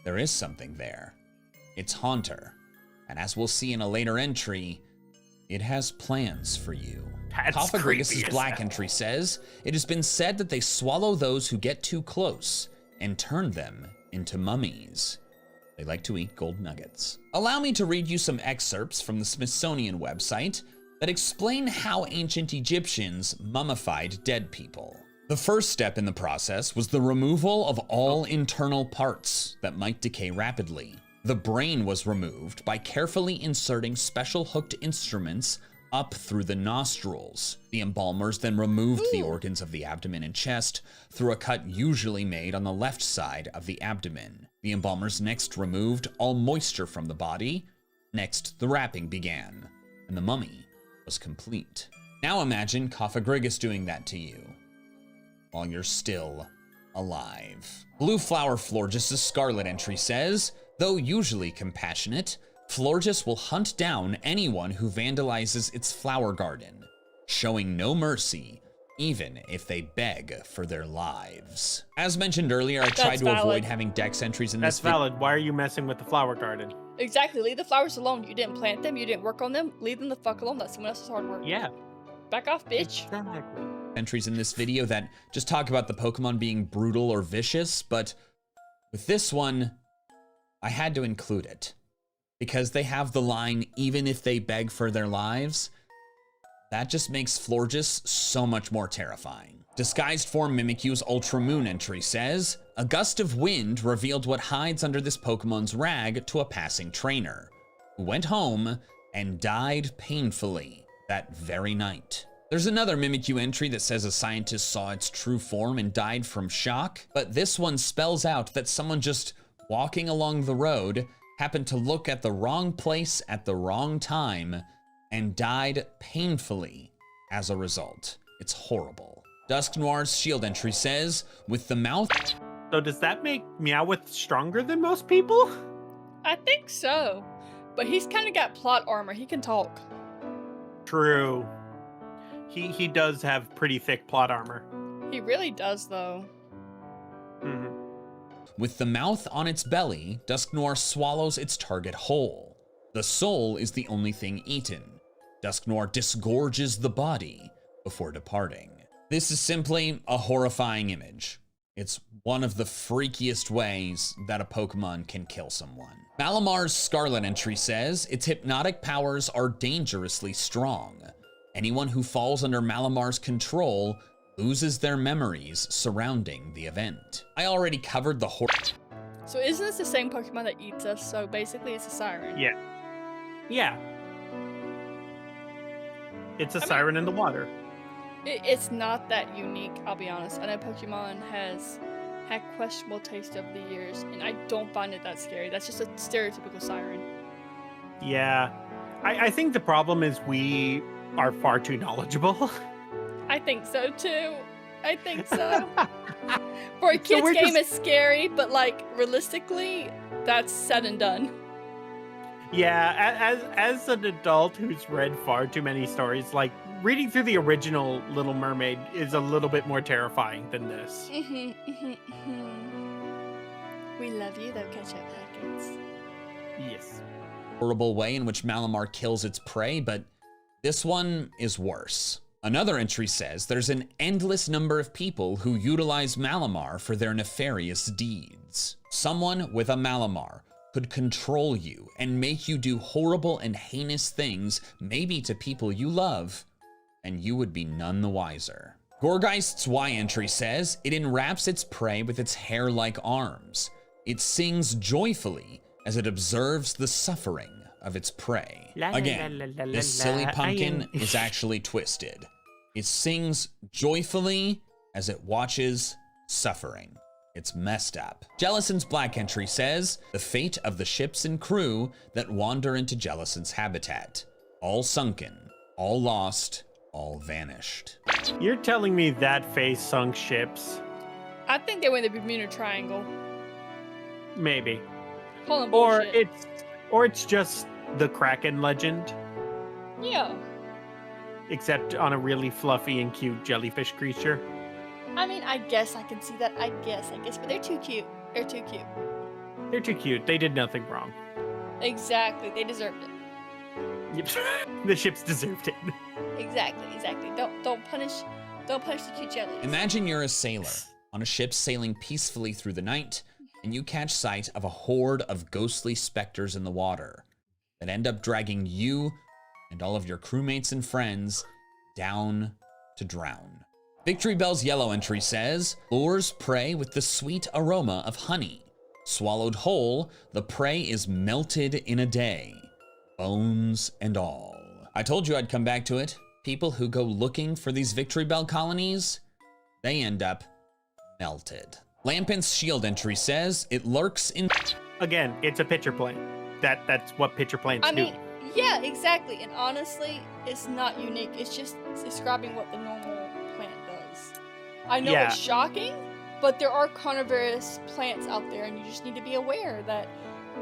there is something there. It's Haunter. And as we'll see in a later entry, it has plans for you. That's creepy Coffagrigus' as Black hell. entry says, it has been said that they swallow those who get too close and turn them into mummies. They like to eat gold nuggets. Allow me to read you some excerpts from the Smithsonian website that explain how ancient Egyptians mummified dead people. The first step in the process was the removal of all internal parts that might decay rapidly. The brain was removed by carefully inserting special hooked instruments up through the nostrils. The embalmers then removed the organs of the abdomen and chest through a cut usually made on the left side of the abdomen. The embalmers next removed all moisture from the body. Next, the wrapping began, and the mummy was complete. Now imagine Coffagrigus doing that to you while you're still alive. Blue Flower Florges' Scarlet entry says, though usually compassionate, Florges will hunt down anyone who vandalizes its flower garden, showing no mercy, even if they beg for their lives. As mentioned earlier, I tried to valid. avoid having dex entries in That's this video. valid. Why are you messing with the flower garden? Exactly. Leave the flowers alone. You didn't plant them. You didn't work on them. Leave them the fuck alone. That's someone else's hard work. Yeah. Back off, bitch. Exactly. Entries in this video that just talk about the Pokemon being brutal or vicious, but with this one, I had to include it because they have the line, even if they beg for their lives. That just makes Florges so much more terrifying. Disguised form Mimikyu's Ultra Moon entry says, a gust of wind revealed what hides under this Pokemon's rag to a passing trainer, who went home and died painfully that very night. There's another Mimikyu entry that says a scientist saw its true form and died from shock, but this one spells out that someone just walking along the road happened to look at the wrong place at the wrong time and died painfully as a result. It's horrible. Dusk Noir's shield entry says, with the mouth... So does that make Meowth stronger than most people? I think so. But he's kind of got plot armor. He can talk. True. He does have pretty thick plot armor. He really does, though. Mhm. With the mouth on its belly, Dusknoir swallows its target whole. The soul is the only thing eaten. Dusknoir disgorges the body before departing. This is simply a horrifying image. It's one of the freakiest ways that a Pokemon can kill someone. Malamar's Scarlet entry says, its hypnotic powers are dangerously strong. Anyone who falls under Malamar's control loses their memories surrounding the event. I already covered the So isn't this the same Pokemon that eats us? So basically it's a siren. Yeah. Yeah. It's a siren in the water. It's not that unique, I'll be honest. I know Pokemon has had questionable taste over the years, and I don't find it that scary. That's just a stereotypical siren. Yeah. I think the problem is we are far too knowledgeable. I think so too. I think so. For a kid's game, it's scary, but like realistically, that's said and done. Yeah, as an adult who's read far too many stories, like reading through the original Little Mermaid is a little bit more terrifying than this. We love you though, ketchup packets. Yes. horrible way in which Malamar kills its prey, but this one is worse. Another entry says there's an endless number of people who utilize Malamar for their nefarious deeds. Someone with a Malamar could control you and make you do horrible and heinous things, maybe to people you love, and you would be none the wiser. Gorgeist's Y entry says it enwraps its prey with its hair-like arms. It sings joyfully as it observes the suffering of its prey. Again, this silly pumpkin is actually twisted. It sings joyfully as it watches suffering. It's messed up. Jellicent's Black entry says, the fate of the ships and crew that wander into Jellicent's habitat. All sunken, all lost, all vanished. You're telling me that face sunk ships? I think they went the Bermuda Triangle. Maybe. Call them Or bullshit. it's just the Kraken legend, Yeah. except on a really fluffy and cute jellyfish creature. I mean, I guess I can see that. I guess. But they're too cute. They're too cute. They're too cute. They did nothing wrong. Exactly. They deserved it. Yep. The ships deserved it. Exactly. Don't punish the cute jellies. Imagine you're a sailor on a ship sailing peacefully through the night, and you catch sight of a horde of ghostly specters in the water that end up dragging you and all of your crewmates and friends down to drown. Victory Bell's yellow entry says, lures prey with the sweet aroma of honey. Swallowed whole, the prey is melted in a day, bones and all. I told you I'd come back to it. People who go looking for these Victory Bell colonies, they end up melted. Lampent's shield entry says, it lurks in... Again, it's a pitcher plant. That's what pitcher plants I do. mean, yeah, exactly. And honestly, it's not unique. It's just describing what the normal plant does. I know it's shocking, but there are carnivorous plants out there, and you just need to be aware that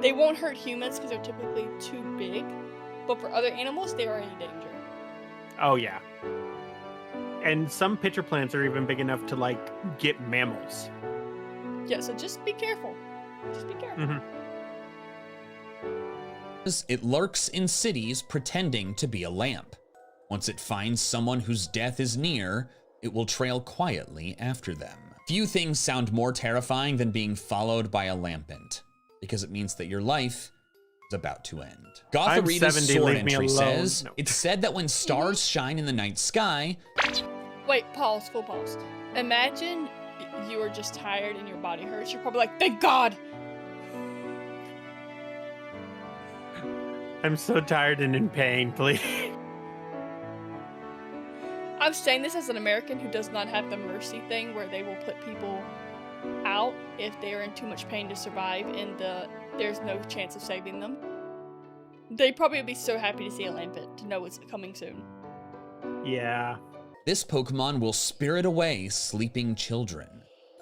they won't hurt humans because they're typically too big, but for other animals, they are in danger. Oh yeah. And some pitcher plants are even big enough to like get mammals. Yeah, so just be careful. Just be careful. Mm-hmm. It lurks in cities pretending to be a lamp. Once it finds someone whose death is near, it will trail quietly after them. Few things sound more terrifying than being followed by a lampent, because it means that your life is about to end. Gotharita's sword entry says, it's said that when stars shine in the night sky... Wait, pause, full pause. Imagine you are just tired and your body hurts. You're probably like, thank God! I'm so tired and in pain, please. I'm saying this as an American who does not have the mercy thing where they will put people out if they are in too much pain to survive and there's no chance of saving them. They probably would be so happy to see a lampent to know it's coming soon. Yeah. This Pokemon will spirit away sleeping children.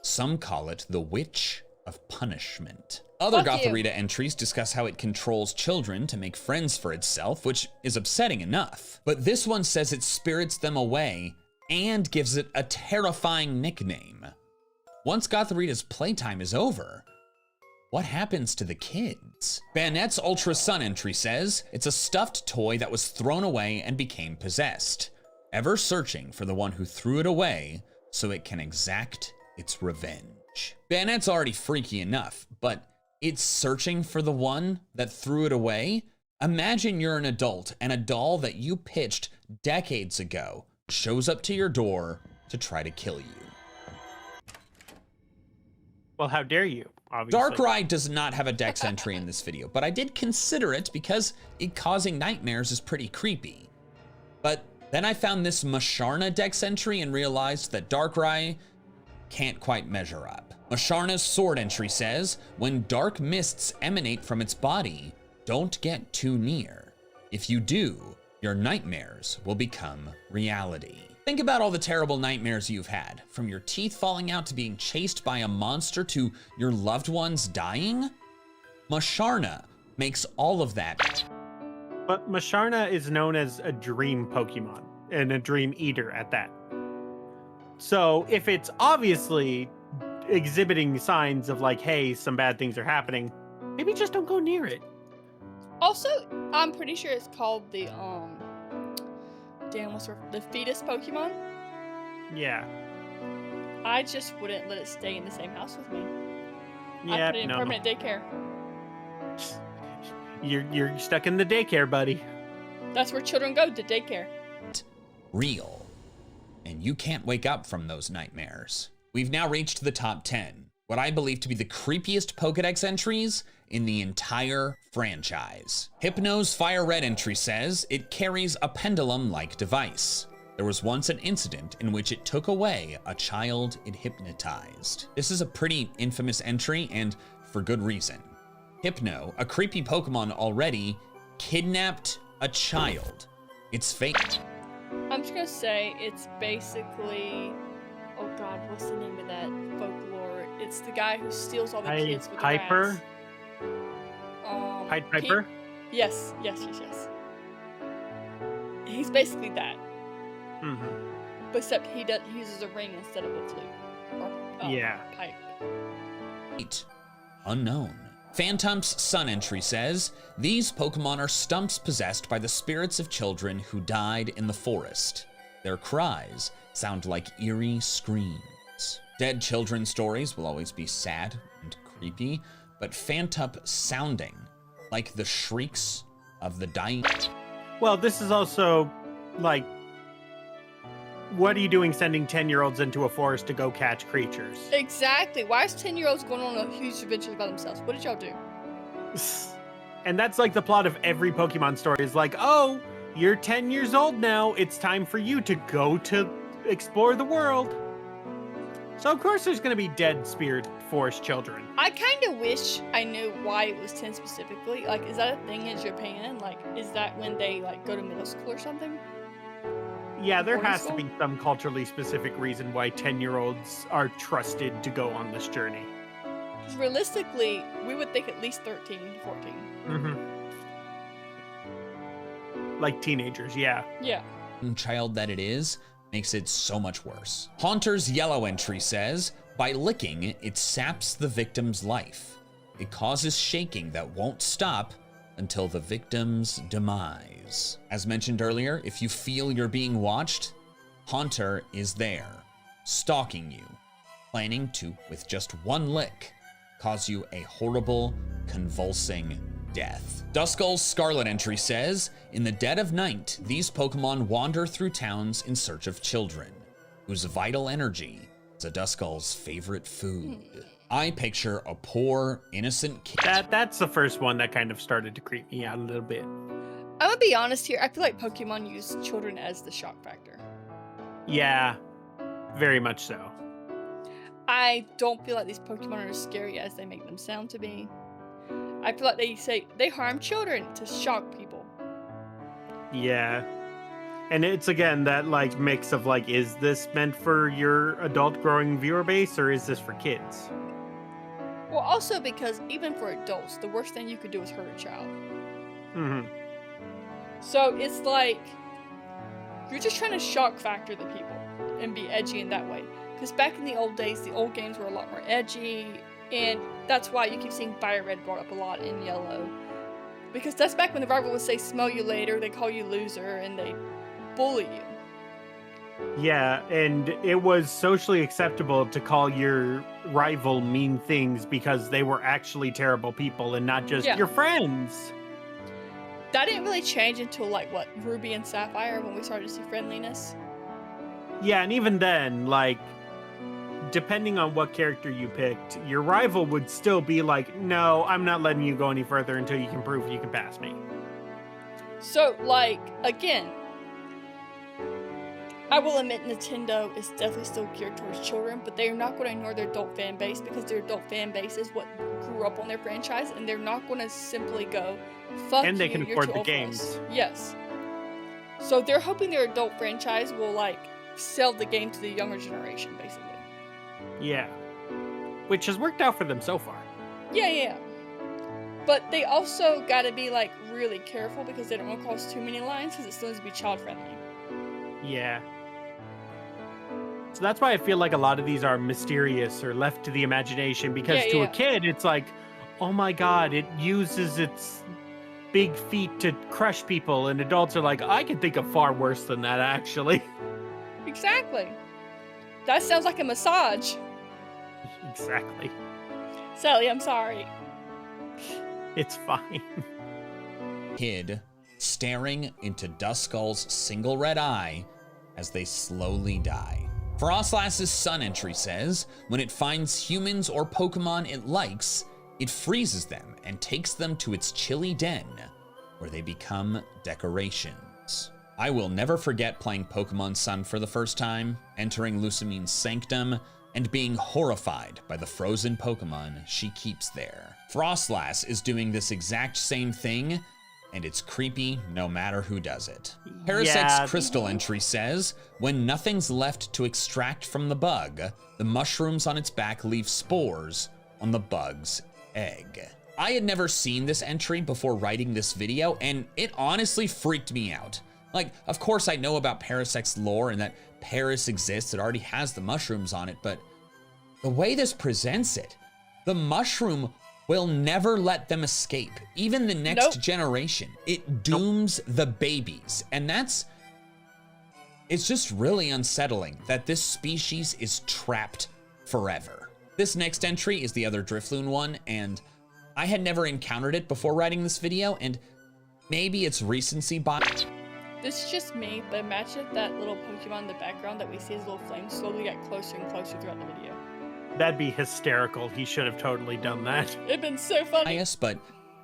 Some call it the Witch of punishment. Other Fuck you. Gotharita entries discuss how it controls children to make friends for itself, which is upsetting enough. But this one says it spirits them away and gives it a terrifying nickname. Once Gotharita's playtime is over, what happens to the kids? Banette's Ultra Sun entry says it's a stuffed toy that was thrown away and became possessed, ever searching for the one who threw it away so it can exact its revenge. Banette's already freaky enough, but it's searching for the one that threw it away? Imagine you're an adult and a doll that you pitched decades ago shows up to your door to try to kill you. Well, how dare you, obviously. Darkrai does not have a dex entry in this video, but I did consider it because it causing nightmares is pretty creepy. But then I found this Masharna dex entry and realized that Darkrai can't quite measure up. Masharna's sword entry says, when dark mists emanate from its body, don't get too near. If you do, your nightmares will become reality. Think about all the terrible nightmares you've had, from your teeth falling out to being chased by a monster to your loved ones dying. Masharna makes all of that. But Masharna is known as a dream Pokemon, and a dream eater at that. So if it's obviously exhibiting signs of like, hey, some bad things are happening, maybe just don't go near it. Also, I'm pretty sure it's called the the fetus Pokemon. Yeah. I just wouldn't let it stay in the same house with me. Yeah, I'd put it in permanent daycare. You're stuck in the daycare, buddy. That's where children go, to daycare. Real. And you can't wake up from those nightmares. We've now reached the top 10, what I believe to be the creepiest Pokedex entries in the entire franchise. Hypno's Fire Red entry says it carries a pendulum-like device. There was once an incident in which it took away a child it hypnotized. This is a pretty infamous entry, and for good reason. Hypno, a creepy Pokemon already, kidnapped a child. It's fake. I'm just gonna say it's basically, oh god, what's the name of that folklore? It's the guy who steals all the kids with the Piper? rats. Pied Piper? Yes. He's basically that. Mm-hmm. But except he uses a ring instead of a flute. Or, Yeah. pipe. 8. Unknown. Phantom's Sun entry says, these Pokemon are stumps possessed by the spirits of children who died in the forest. Their cries sound like eerie screams. Dead children's stories will always be sad and creepy, but Phantom sounding like the shrieks of the dying. Well, this is also, like, what are you doing sending 10-year-olds into a forest to go catch creatures? Exactly. Why is 10-year-olds going on a huge adventure by themselves? What did y'all do? And that's like the plot of every Pokemon story is like, oh, you're 10 years old now. It's time for you to go to explore the world. So of course there's going to be dead spirit forest children. I kind of wish I knew why it was 10 specifically. Like, is that a thing in Japan? Like, is that when they, like, go to middle school or something? Yeah, there Boarding has to school? be some culturally specific reason why 10-year-olds are trusted to go on this journey. Because realistically, we would think at least 13 to 14. Mm-hmm. Like teenagers, yeah. Yeah. Child that it is makes it so much worse. Haunter's Yellow entry says, by licking, it saps the victim's life. It causes shaking that won't stop until the victim's demise. As mentioned earlier, if you feel you're being watched, Haunter is there, stalking you, planning to, with just one lick, cause you a horrible, convulsing death. Duskull's Scarlet entry says, in the dead of night, these Pokemon wander through towns in search of children, whose vital energy is a Duskull's favorite food. I picture a poor, innocent kid. That's the first one that kind of started to creep me out a little bit. I'm gonna be honest here. I feel like Pokemon use children as the shock factor. Yeah, very much so. I don't feel like these Pokemon are as scary as they make them sound to be. I feel like they say they harm children to shock people. Yeah. And it's again that like mix of like, is this meant for your adult growing viewer base or is this for kids? Well, also because even for adults, the worst thing you could do is hurt a child. Mm-hmm. So it's like you're just trying to shock factor the people and be edgy in that way. Because back in the old days, the old games were a lot more edgy, and that's why you keep seeing Fire Red brought up a lot in Yellow. Because that's back when the rival would say, "Smell you later," they call you loser, and they bully you. Yeah, and it was socially acceptable to call your rival mean things because they were actually terrible people and not just your friends. That didn't really change until, like, what, Ruby and Sapphire, when we started to see friendliness? Yeah, and even then, like, depending on what character you picked, your rival would still be like, no, I'm not letting you go any further until you can prove you can pass me. So, like, again, I will admit Nintendo is definitely still geared towards children, but they're not going to ignore their adult fan base because their adult fan base is what grew up on their franchise, and they're not going to simply go, fuck and they you, can you're afford too the old for games. us. Yes. So they're hoping their adult franchise will, like, sell the game to the younger generation, basically. Yeah. Which has worked out for them so far. Yeah. But they also gotta be, like, really careful because they don't want to cross too many lines because it still needs to be child-friendly. Yeah. So that's why I feel like a lot of these are mysterious or left to the imagination because to a kid, it's like, oh my god, it uses its big feet to crush people. And adults are like, I can think of far worse than that, actually. Exactly. That sounds like a massage. Exactly. Sally, I'm sorry. It's fine. Kid staring into Duskull's single red eye as they slowly die. Frostlass's Sun entry says, when it finds humans or Pokemon it likes, it freezes them and takes them to its chilly den, where they become decorations. I will never forget playing Pokemon Sun for the first time, entering Lucamine's sanctum, and being horrified by the frozen Pokemon she keeps there. Frostlass is doing this exact same thing, and it's creepy no matter who does it. Parasec's Crystal entry says, when nothing's left to extract from the bug, the mushrooms on its back leave spores on the bug's egg. I had never seen this entry before writing this video, and it honestly freaked me out. Like, of course I know about Parasec's lore and that Paras exists, it already has the mushrooms on it, but the way this presents it, the mushroom will never let them escape, even the next generation. It dooms the babies, and it's just really unsettling that this species is trapped forever. This next entry is the other Drifloon one, and I had never encountered it before writing this video, and maybe it's recency bias. This is just me, but imagine if that little Pokemon in the background that we see as little flames slowly got closer and closer throughout the video. That'd be hysterical. He should have totally done that. It'd been so funny. But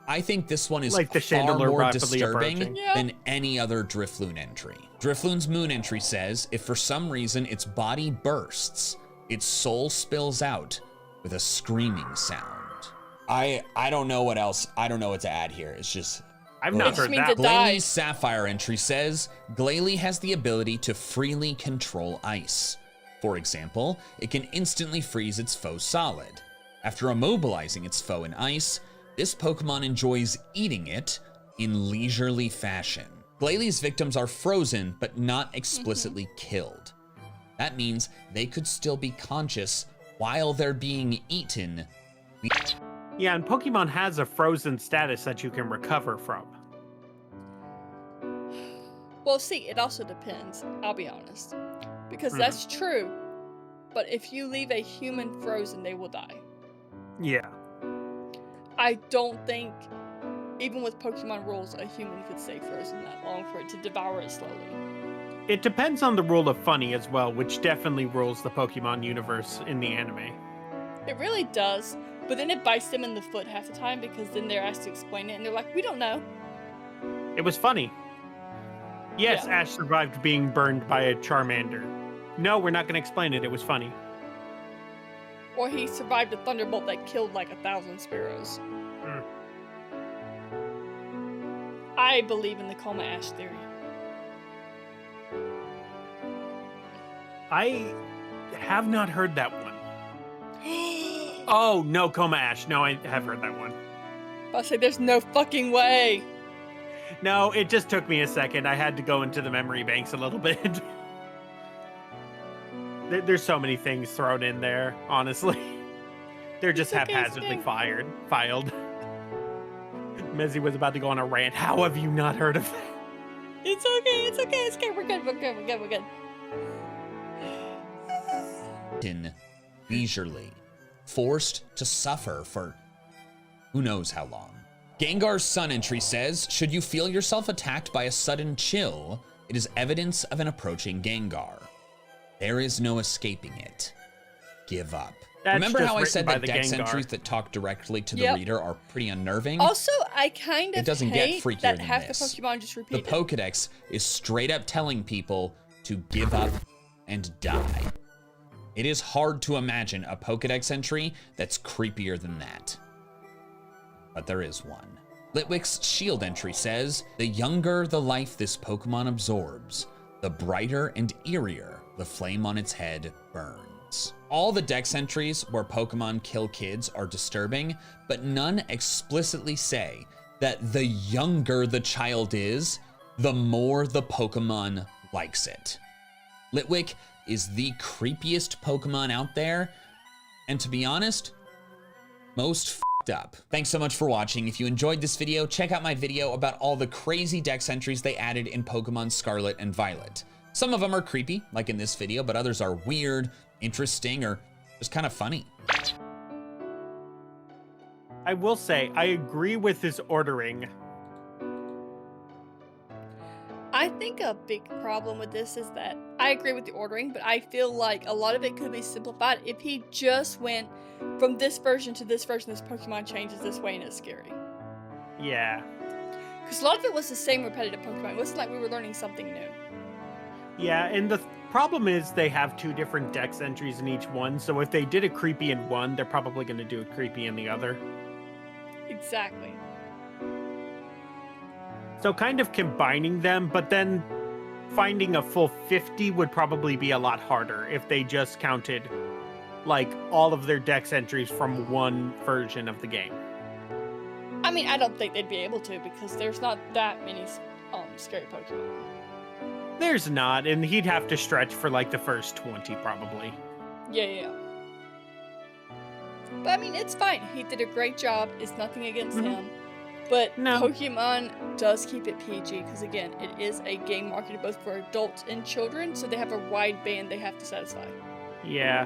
I think this one is like the far more disturbing approaching. than any other Drifloon entry. Drifloon's Moon entry says, if for some reason its body bursts, its soul spills out with a screaming sound. I don't know what else. I don't know what to add here. It's just... I've not heard that. Glalie Sapphire entry says, Glalie has the ability to freely control ice. For example, it can instantly freeze its foe solid. After immobilizing its foe in ice, this Pokemon enjoys eating it in leisurely fashion. Glalie's victims are frozen, but not explicitly killed. That means they could still be conscious while they're being eaten. Yeah, and Pokemon has a frozen status that you can recover from. Well, see, it also depends, I'll be honest. Because that's true, but if you leave a human frozen, they will die. Yeah. I don't think, even with Pokemon rules, a human could stay frozen that long for it to devour it slowly. It depends on the rule of funny as well, which definitely rules the Pokemon universe in the anime. It really does, but then it bites them in the foot half the time because then they're asked to explain it and they're like, we don't know. It was funny. Yes, Ash survived being burned by a Charmander. No, we're not going to explain it. It was funny. Or he survived a thunderbolt that killed like 1,000 sparrows. I believe in the Coma Ash theory. I have not heard that one. Oh, no, Coma Ash. No, I have heard that one. I say there's no fucking way. No, it just took me a second. I had to go into the memory banks a little bit. There's so many things thrown in there, honestly. They're just haphazardly filed. Mezzy was about to go on a rant. How have you not heard of that? It's okay. We're good. Leisurely, forced to suffer for who knows how long. Gengar's Sun entry says, should you feel yourself attacked by a sudden chill, it is evidence of an approaching Gengar. There is no escaping it. Give up. That's Remember how I said that dex Gengar. entries that talk directly to the reader are pretty unnerving? Also, I kind of it doesn't hate get freakier that than half this. the Pokemon just repeat The Pokedex is straight up telling people to give up and die. It is hard to imagine a Pokedex entry that's creepier than that. But there is one. Litwick's Shield entry says, the younger the life this Pokemon absorbs, the brighter and eerier the flame on its head burns. All the dex entries where Pokemon kill kids are disturbing, but none explicitly say that the younger the child is, the more the Pokemon likes it. Litwick is the creepiest Pokemon out there, and to be honest, most f***ed up. Thanks so much for watching. If you enjoyed this video, check out my video about all the crazy dex entries they added in Pokemon Scarlet and Violet. Some of them are creepy, like in this video, but others are weird, interesting, or just kind of funny. I will say, I agree with his ordering. I think a big problem with this is that I agree with the ordering, but I feel like a lot of it could be simplified if he just went from this version to this version, this Pokemon changes this way and it's scary. Yeah. Because a lot of it was the same repetitive Pokemon. It wasn't like we were learning something new. Yeah, and the problem is they have two different dex entries in each one, so if they did a creepy in one, they're probably going to do a creepy in the other. Exactly. So kind of combining them, but then finding a full 50 would probably be a lot harder if they just counted like all of their dex entries from one version of the game. I mean, I don't think they'd be able to because there's not that many scary Pokemon. There's not, and he'd have to stretch for like the first 20 probably. Yeah. But I mean, it's fine. He did a great job. It's nothing against him. But No. Pokemon does keep it PG because, again, it is a game marketed both for adults and children, so they have a wide band they have to satisfy. Yeah.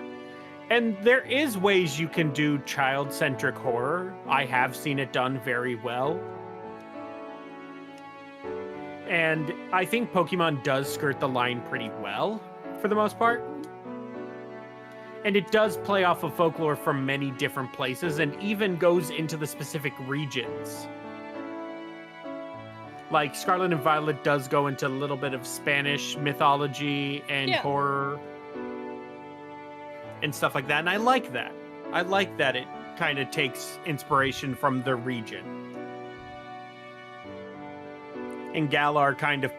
And there is ways you can do child-centric horror. I have seen it done very well. And I think Pokemon does skirt the line pretty well, for the most part. And it does play off of folklore from many different places and even goes into the specific regions. Like, Scarlet and Violet does go into a little bit of Spanish mythology and horror and stuff like that, and I like that. I like that it kind of takes inspiration from the region. And Galar kind of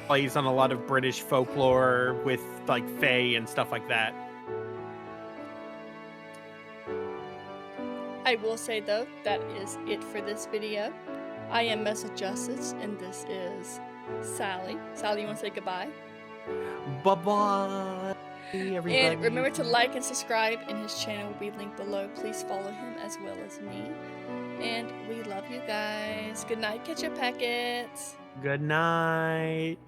plays on a lot of British folklore with, like, Fae and stuff like that. I will say, though, that is it for this video. I am Mesa Justice, and this is Sally. Sally, you want to say goodbye? Bye-bye, everybody. And remember to like and subscribe, and his channel will be linked below. Please follow him as well as me. And we love you guys. Good night, Ketchup Packets. Good night.